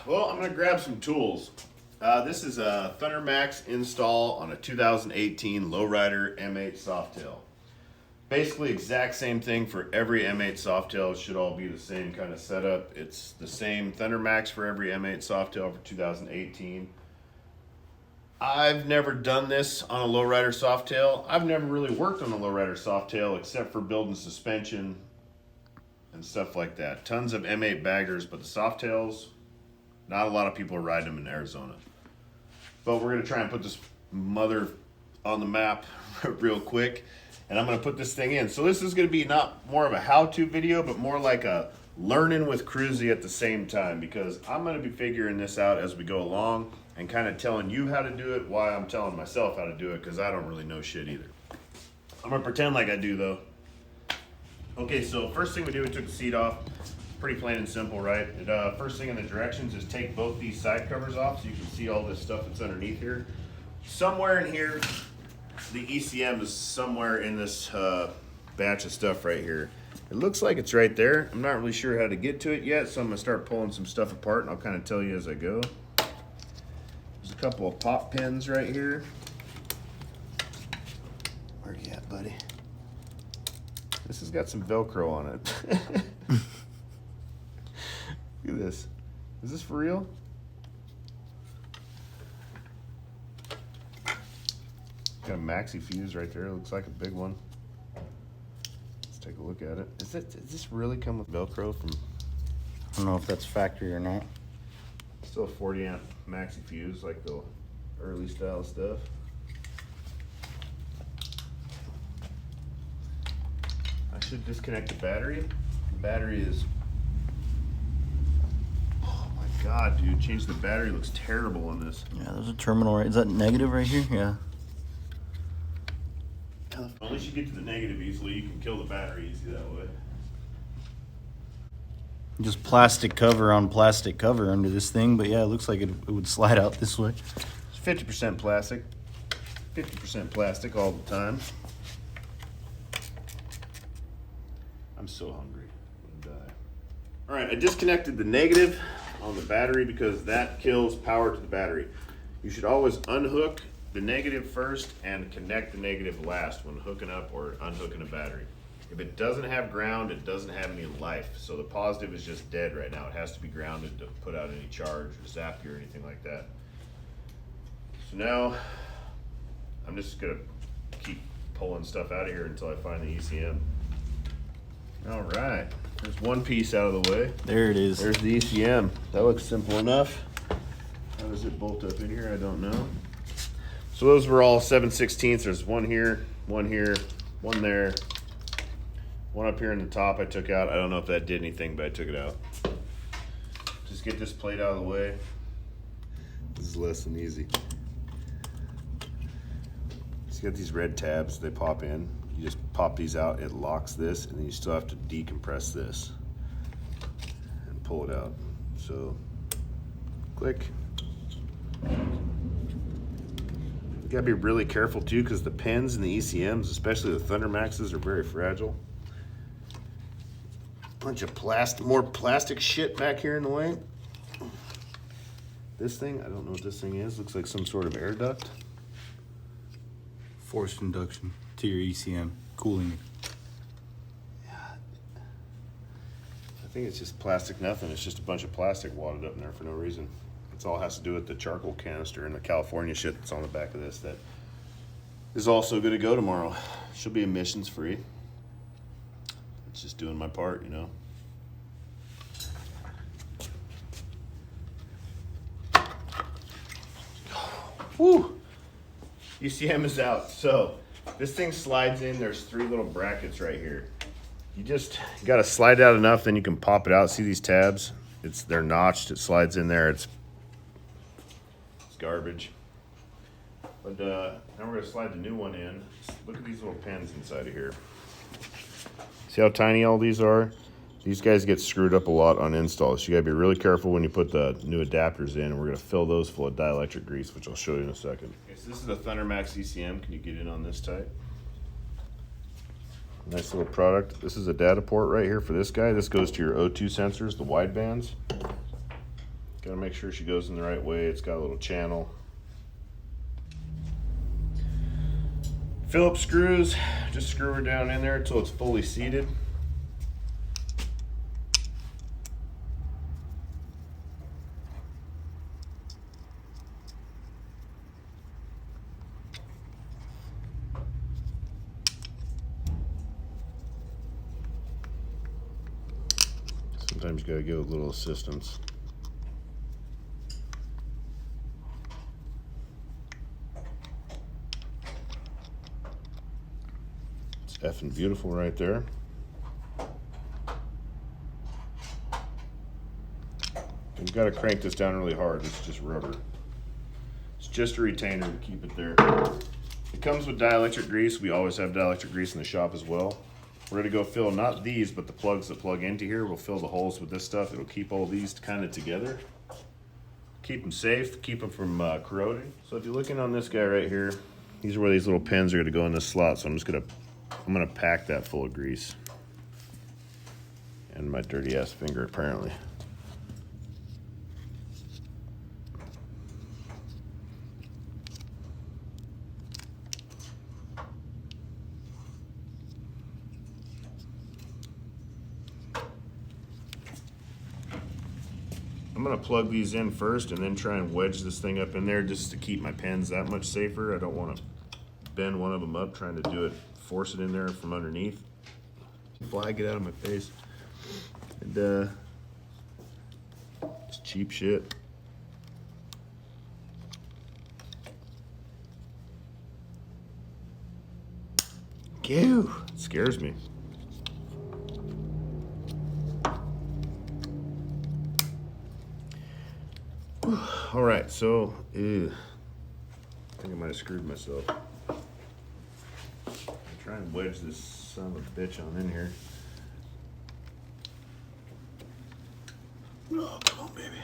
Well, I'm going to grab some tools. This is a Thunder Max install on a 2018 Lowrider M8 Softail. Basically exact same thing for every M8 Softail. It should all be the same kind of setup. It's the same Thunder Max for every M8 Softail for 2018. I've never done this on a Lowrider Softail. I've never really worked on a Lowrider Softail except for building suspension and stuff like that. Tons of M8 baggers, but the Softails, not a lot of people are riding them in Arizona. But we're going to try and put this mother on the map real quick. And I'm going to put this thing in. So this is going to be not more of a how-to video, but more like a learning with Kruesi at the same time. Because I'm going to be figuring this out as we go along and kind of telling you how to do it while I'm telling myself how to do it, because I don't really know shit either. I'm going to pretend like I do, though. Okay, so first thing we do, we took the seat off. Pretty plain and simple, right? First thing in the directions is take both these side covers off so you can see all this stuff that's underneath here. Somewhere in here, the ECM is somewhere in this batch of stuff right here. It looks like it's right there. I'm not really sure how to get to it yet, so I'm gonna start pulling some stuff apart and I'll kind of tell you as I go. There's a couple of pop pins right here. Where you at, buddy? This has got some Velcro on it. Look at this. Is this for real? Got a maxi fuse right there. It looks like a big one. Let's take a look at it. Does this really come with Velcro from? I don't know if that's factory or not. Still a 40 amp maxi fuse, like the early style stuff. I should disconnect the battery. The battery is, oh my god, dude! Change the battery. Looks terrible on this. Yeah, there's a terminal right. Is that negative right here? Yeah. Unless you get to the negative easily, you can kill the battery easy that way. Just plastic cover on plastic cover under this thing, but yeah, it looks like it would slide out this way. It's 50% plastic. 50% plastic all the time. I'm so hungry. I'm gonna die. All right, I disconnected the negative on the battery because that kills power to the battery. You should always unhook the negative first and connect the negative last when hooking up or unhooking a battery. If it doesn't have ground, it doesn't have any life. So the positive is just dead right now. It has to be grounded to put out any charge or zap you or anything like that. So now I'm just gonna keep pulling stuff out of here until I find the ECM. All right, there's one piece out of the way. There it is. There's the ECM. That looks simple enough. How does it bolt up in here? I don't know. So those were all 7/16. There's one here, one there, one up here in the top I took out. I don't know if that did anything, but I took it out. Just get this plate out of the way. This is less than easy. So you got these red tabs, they pop in. You just pop these out, it locks this, and then you still have to decompress this and pull it out. So, click. You gotta be really careful too, because the pins and the ECMs, especially the Thunder Maxes, are very fragile. Bunch of more plastic shit back here in the way. This thing, I don't know what this thing is. Looks like some sort of air duct. Forced induction to your ECM, cooling it. Yeah. I think it's just plastic nothing. It's just a bunch of plastic wadded up in there for no reason. It's all has to do with the charcoal canister and the California shit that's on the back of this that is also going to go tomorrow. She'll be emissions free. It's just doing my part, you know. Woo! ECM is out. So this thing slides in. There's 3 little brackets right here. You got to slide out enough, then you can pop it out. See these tabs? They're notched. It slides in there. It's garbage. But now we're gonna slide the new one in. Look at these little pins inside of here. See how tiny all these are? These guys get screwed up a lot on installs. So you gotta be really careful when you put the new adapters in, and we're gonna fill those full of dielectric grease, which I'll show you in a second. Okay, so this is the Thunder Max ECM. Can you get in on this tight? Nice little product. This is a data port right here for this guy. This goes to your O2 sensors, the wide bands. Gotta make sure she goes in the right way. It's got a little channel. Phillips screws, just screw her down in there until it's fully seated. Sometimes you gotta give a little assistance. It's effing beautiful right there. You've got to crank this down really hard. It's just rubber. It's just a retainer to keep it there. It comes with dielectric grease. We always have dielectric grease in the shop as well. We're gonna go fill not these, but the plugs that plug into here. We'll fill the holes with this stuff. It'll keep all these kind of together. Keep them safe, keep them from corroding. So if you're looking on this guy right here, these are where these little pins are gonna go in this slot. So I'm gonna pack that full of grease. And my dirty ass finger apparently. I'm gonna plug these in first and then try and wedge this thing up in there just to keep my pins that much safer. I don't wanna bend one of them up trying to do it, force it in there from underneath. Fly, get out of my face. And it's cheap shit. Ew, it scares me. All right, so I think I might have screwed myself. Try and wedge this son of a bitch on in here. Oh, come on, baby.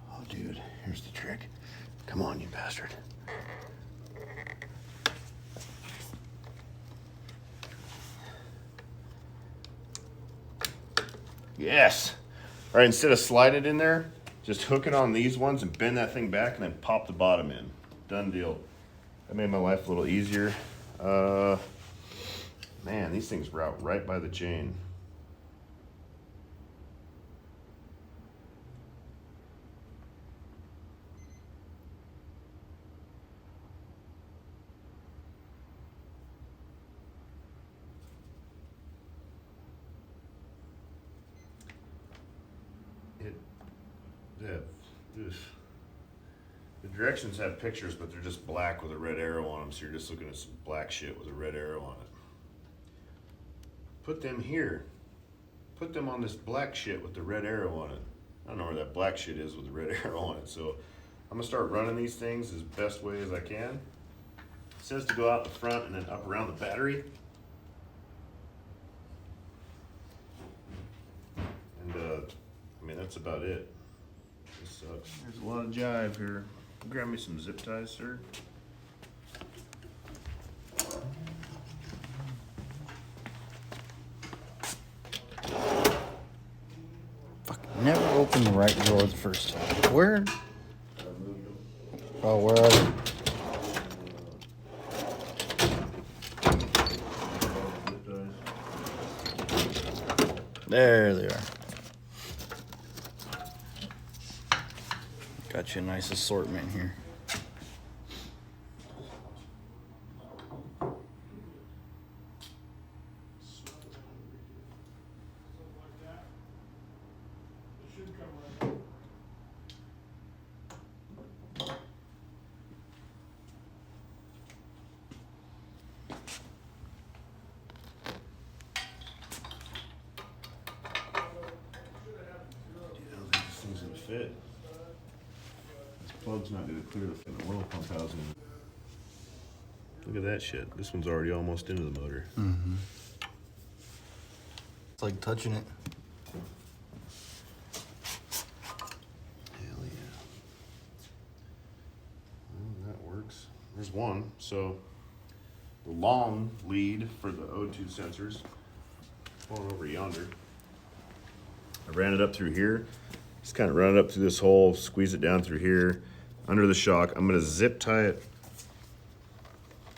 Oh, dude, here's the trick. Come on, you bastard. Yes. All right, instead of sliding it in there, just hook it on these ones and bend that thing back and then pop the bottom in. Done deal. That made my life a little easier. Man, these things route right by the chain. The directions have pictures, but they're just black with a red arrow on them, so you're just looking at some black shit with a red arrow on it. Put them here. Put them on this black shit with the red arrow on it. I don't know where that black shit is with the red arrow on it, so I'm gonna start running these things as best way as I can. It says to go out the front and then up around the battery. And I mean, that's about it. This sucks. There's a lot of jive here. Grab me some zip ties, sir. Fuck, never open the right drawer the first time. Where? Oh, where are they? There they are. Got you a nice assortment here. Fit. This plug's not going to clear the oil pump housing. Look at that shit. This one's already almost into the motor. Mm-hmm. It's like touching it. Hell There's one. So the long lead for the O2 sensors going over yonder. I ran it up through here. Just kind of run it up through this hole, squeeze it down through here, under the shock. I'm gonna zip tie it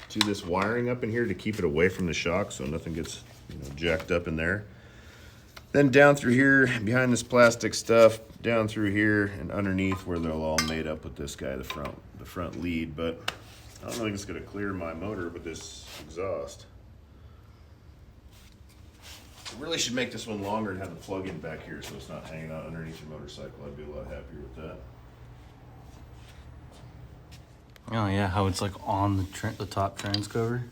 to this wiring up in here to keep it away from the shock so nothing gets, you know, jacked up in there. Then down through here, behind this plastic stuff, down through here and underneath where they're all made up with this guy, the front lead. But I don't think it's gonna clear my motor with this exhaust. I really should make this one longer and have the plug-in back here so it's not hanging out underneath your motorcycle. I'd be a lot happier with that. Oh yeah, how it's like on the top trans cover.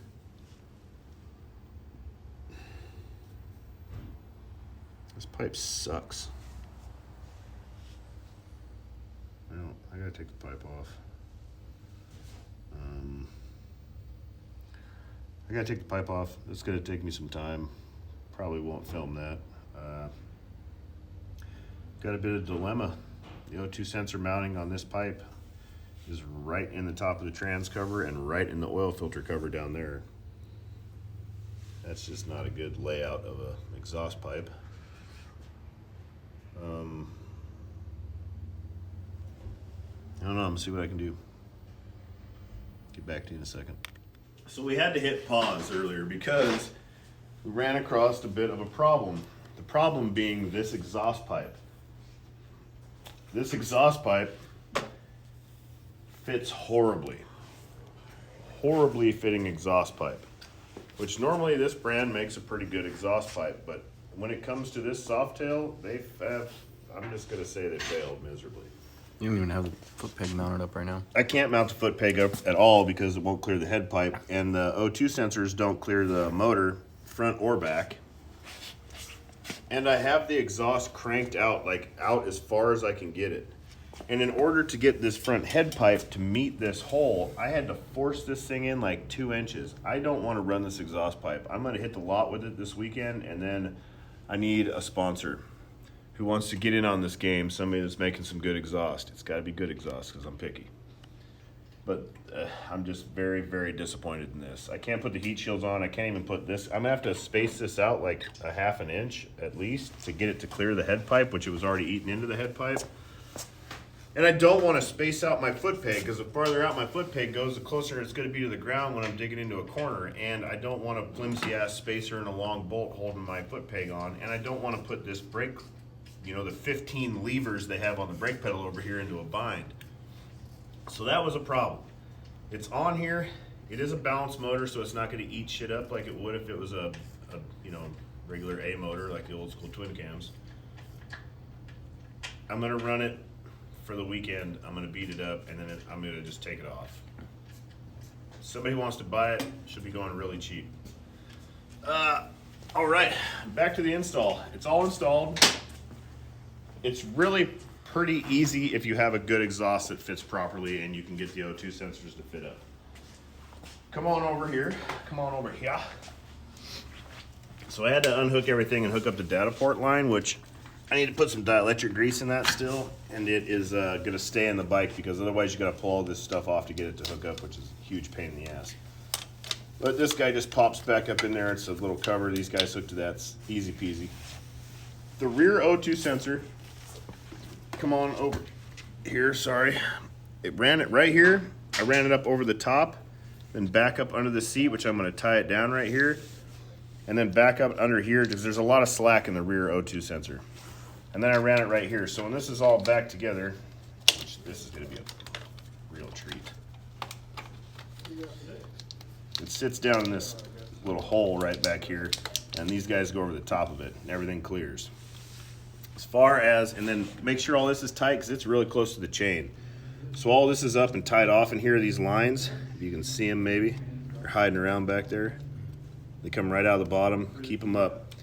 This pipe sucks. Well, I gotta take the pipe off. I gotta take the pipe off. It's gonna take me some time. Probably won't film that. Got a bit of dilemma. The O2 sensor mounting on this pipe is right in the top of the trans cover and right in the oil filter cover down there. That's just not a good layout of a exhaust pipe. I don't know, I'm gonna see what I can do. Get back to you in a second. So we had to hit pause earlier because we ran across a bit of a problem. The problem being this exhaust pipe. This exhaust pipe fits horribly. Horribly fitting exhaust pipe. Which normally this brand makes a pretty good exhaust pipe, but when it comes to this Softail, I'm just gonna say they failed miserably. You don't even have the foot peg mounted up right now. I can't mount the foot peg up at all because it won't clear the head pipe, and the O2 sensors don't clear the motor, front or back. And I have the exhaust cranked out, like out as far as I can get it. And in order to get this front head pipe to meet this hole, I had to force this thing in like 2 inches. I don't want to run this exhaust pipe. I'm gonna hit the lot with it this weekend, and then I need a sponsor who wants to get in on this game, somebody that's making some good exhaust. It's gotta be good exhaust because I'm picky. But I'm just very, very disappointed in this. I can't put the heat shields on. I can't even put this. I'm gonna have to space this out like a 1/2 inch at least to get it to clear the head pipe, which it was already eaten into the head pipe. And I don't want to space out my foot peg because the farther out my foot peg goes, the closer it's going to be to the ground when I'm digging into a corner. And I don't want a flimsy ass spacer and a long bolt holding my foot peg on. And I don't want to put this brake, you know, the 15 levers they have on the brake pedal over here into a bind. So that was a problem. It's on here. It is a balanced motor, so it's not going to eat shit up like it would if it was a you know, regular A motor like the old school twin cams. I'm going to run it for the weekend. I'm gonna beat it up and then I'm gonna just take it off. Somebody who wants to buy it, should be going really cheap. All right, back to the install. It's all installed. It's really pretty easy if you have a good exhaust that fits properly and you can get the O2 sensors to fit up. Come on over here. Come on over here. So I had to unhook everything and hook up the data port line, which I need to put some dielectric grease in that still, and it is gonna stay in the bike because otherwise you gotta pull all this stuff off to get it to hook up, which is a huge pain in the ass. But this guy just pops back up in there. It's a little cover. These guys hook to that. It's easy peasy. The rear O2 sensor, come on over here, sorry. It ran it right here. I ran it up over the top, then back up under the seat, which I'm gonna tie it down right here, and then back up under here because there's a lot of slack in the rear O2 sensor. And then I ran it right here. So when this is all back together, which this is gonna be a real treat. It sits down in this little hole right back here, and these guys go over the top of it, and everything clears. As far as, and then make sure all this is tight because it's really close to the chain. So all this is up and tied off, and here are these lines. If you can see them maybe, they're hiding around back there. They come right out of the bottom, keep them up.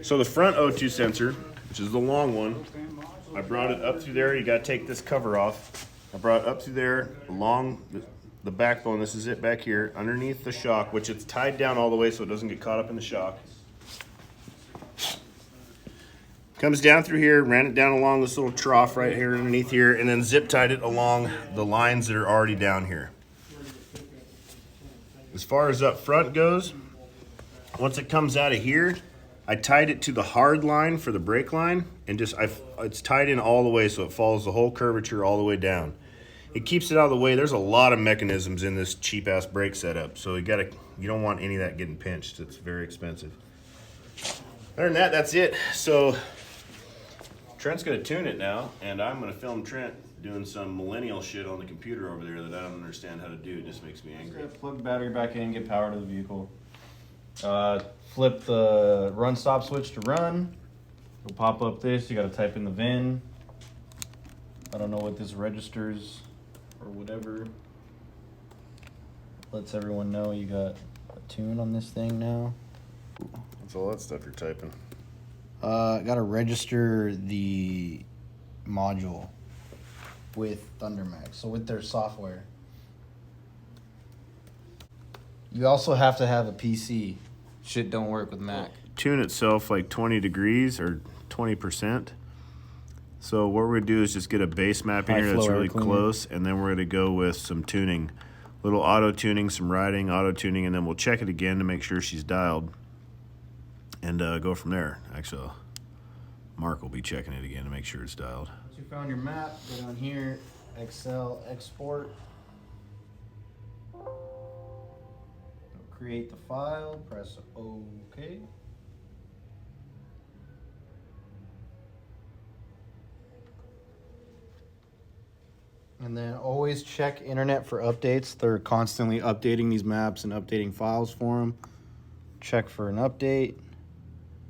So the front O2 sensor, which is the long one, I brought it up through there. You gotta take this cover off. I brought it up through there, along the backbone. This is it back here, underneath the shock, which it's tied down all the way so it doesn't get caught up in the shock. Comes down through here, ran it down along this little trough right here underneath here, and then zip tied it along the lines that are already down here. As far as up front goes, once it comes out of here, I tied it to the hard line for the brake line, and it's tied in all the way so it follows the whole curvature all the way down. It keeps it out of the way. There's a lot of mechanisms in this cheap ass brake setup, so you don't want any of that getting pinched. It's very expensive. Other than that, that's it. So Trent's gonna tune it now, and I'm gonna film Trent doing some millennial shit on the computer over there that I don't understand how to do. It just makes me angry. Flip the battery back in, get power to the vehicle. Flip the run stop switch to run. It'll pop up this. You got to type in the VIN. I don't know what this registers or whatever. Lets everyone know you got a tune on this thing now. That's all that stuff you're typing. Got to register the module with ThunderMax, so with their software. You also have to have a PC. Shit don't work with Mac. Tune itself like 20 degrees or 20%. So what we're gonna do is just get a base map in here that's really close, and then we're gonna go with some tuning. Little auto tuning, some riding, auto tuning, and then we'll check it again to make sure she's dialed. And go from there. Actually, Mark will be checking it again to make sure it's dialed. Once you found your map, go down here, Excel, export. Create the file, press OK. And then always check internet for updates. They're constantly updating these maps and updating files for them. Check for an update.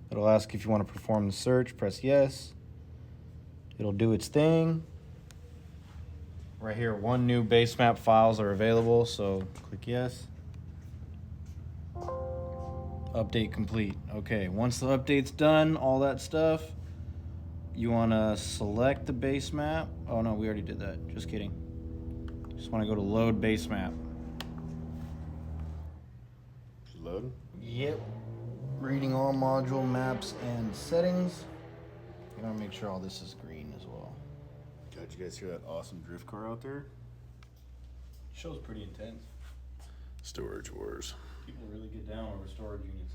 It'll ask if you want to perform the search, press yes. It'll do its thing. Right here, 1 new base map files are available, so click yes. Update complete. Okay, once the update's done, all that stuff, you want to select the base map. Oh no, we already did that. Just kidding. Just want to go to load base map. Load? Yep. Reading all module maps and settings. You want to make sure all this is green as well. God, you guys hear that awesome drift car out there? Show's pretty intense. Storage Wars. People really get down over storage units.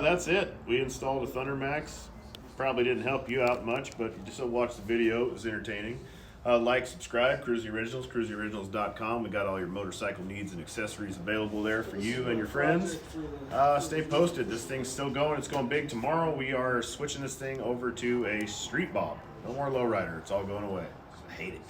That's it. We installed a ThunderMax. Probably didn't help you out much, but just watch the video. It was entertaining. Like, subscribe, Kruesi Originals, KruesiOriginals.com. We got all your motorcycle needs and accessories available there for you and your friends. Stay posted. This thing's still going. It's going big. Tomorrow we are switching this thing over to a street bob. No more Lowrider. It's all going away. I hate it.